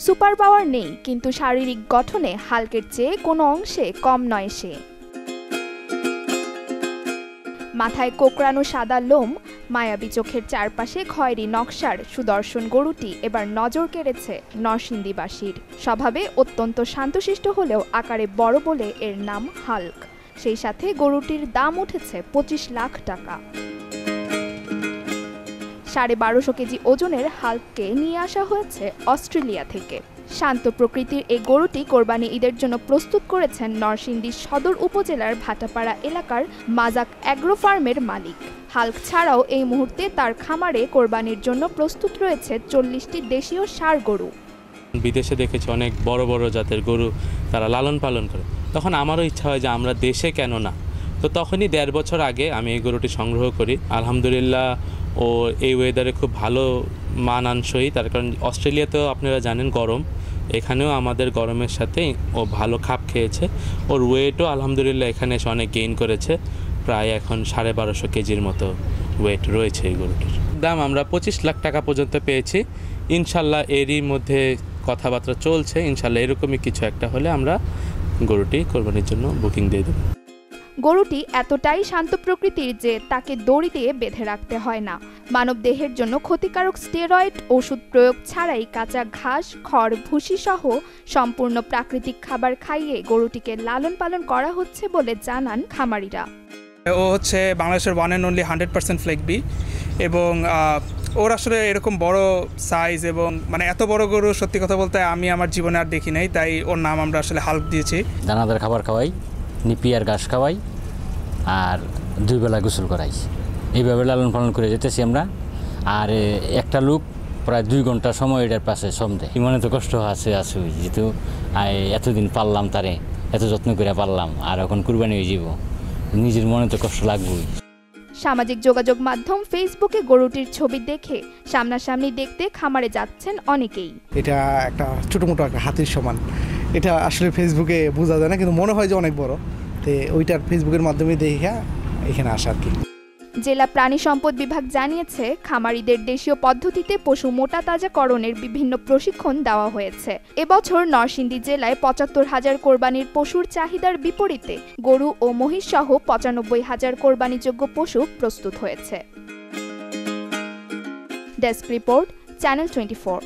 Super power নেই, কিন্তু শারীরিক গঠনে হাল্কের চেয়ে কোনো অংশে কম নয় সে। মাথায় কোকড়ানো সাদা লোম, মায়াবী চোখের চারপাশে খয়েরি নকশার সুদর্শন গরুটি এবার নজর কেড়েছে নরসিংদীবাসীর। স্বভাবে অত্যন্ত শান্তশিষ্ট হলেও আকারে বড় বলে এর নাম হাল্ক। সেই সাথে গরুটির দাম উঠেছে 25 লাখ টাকা। 1250 কেজি ওজনের হাল্ককে নিয়ে আসা হয়েছে অস্ট্রেলিয়া থেকে। শান্ত প্রকৃতির এই গরুটি কোরবানি ঈদের জন্য প্রস্তুত করেছেন নরসিংদী সদর উপজেলার ভাটাপাড়া এলাকার মাজাক অ্যাগ্রো ফার্মের মালিক। হাল্ক ছাড়াও এই মুহূর্তে তার খামারে কোরবানির জন্য প্রস্তুত রয়েছে 40টি দেশীয় ষাঁড় গরু। বিদেশে দেখেছি অনেক বড় বড় জাতের গরু তারা লালন পালন করে, তখন আমারও ইচ্ছা হয় যে আমরা দেশে কেন না। তো তখনই 1.5 বছর আগে আমি এই গরুটি সংগ্রহ করি। আলহামদুলিল্লাহ ও এই ওয়েদারে খুব ভালো মানানসই, তার কারণ অস্ট্রেলিয়াতেও আপনারা জানেন গরম, এখানেও আমাদের গরমের সাথে ও ভালো খাপ খেয়েছে। ওর ওয়েটও আলহামদুলিল্লাহ এখানে এসে অনেক গেইন করেছে, প্রায় এখন 1250 কেজির মতো ওয়েট রয়েছে এই গরুটির। দাম আমরা 25 লাখ টাকা পর্যন্ত পেয়েছি। ইনশাল্লাহ এরই মধ্যে কথাবার্তা চলছে, ইনশাল্লাহ এরকমই কিছু একটা হলে আমরা গরুটি কোরবানির জন্য বুকিং দিয়ে দেব। গরুটি এতটাই শান্ত প্রকৃতির যে তাকে দড়ি দিয়ে বেঁধে রাখতে হয় না। মানব দেহের জন্য ক্ষতিকারক স্টেরয়েড ওষুধ প্রয়োগ ছাড়াই কাঁচা ঘাস, খড়, ভুসি সহ সম্পূর্ণ প্রাকৃতিক খাবার খাইয়ে গরুটিকে লালন পালন করা হচ্ছে বলে জানান খামারিরা। ও হচ্ছে বাংলাদেশের 1 and only 100% ফ্লেক বি, এবং ওর আসলে এরকম বড় সাইজ এবং মানে এত বড় গরু সত্যি কথা বলতে আমি আমার জীবনে আর দেখি নাই, তাই ওর নাম আমরা আসলে হাল্ক দিয়েছি। দানাদার খাবার খাওয়াই, নিপিয়ার ঘাস খাওয়াই, আর 2 বেলা গোসল করাই, এইভাবে লালন পালন করে যেতেছি আমরা। আর একটা লোক প্রায় 2 ঘন্টা সময় এটার পাশে শ্রম দেয়। মনে তো কষ্ট আছে যেহেতু এতদিন পারলাম, তারে এত যত্ন করে পারলাম, আর এখন কুরবানি হয়ে যাব, নিজের মনে তো কষ্ট লাগবেই। সামাজিক যোগাযোগ মাধ্যম ফেসবুকে গরুটির ছবি দেখে সামনাসামনি দেখতে খামারে যাচ্ছেন অনেকেই। এটা একটা ছোটোমোটো একটা হাতির সমান, এটা আসলে ফেসবুকে বোঝা যায় না, কিন্তু মনে হয় যে অনেক বড়, তো ওইটার ফেসবুকের মাধ্যমে দেখে এখানে আসা আর কি। জেলা প্রাণী সম্পদ বিভাগ জানিয়েছে, খামারিদের দেশীয় পদ্ধতিতে পশু মোটা তাজাকরণের বিভিন্ন প্রশিক্ষণ দেওয়া হয়েছে। এবছর নরসিংদী জেলায় 75,000 কোরবানির পশুর চাহিদার বিপরীতে গরু ও মহিষ সহ 95,000 কোরবানিযোগ্য পশু প্রস্তুত হয়েছে। Desk report, channel 24।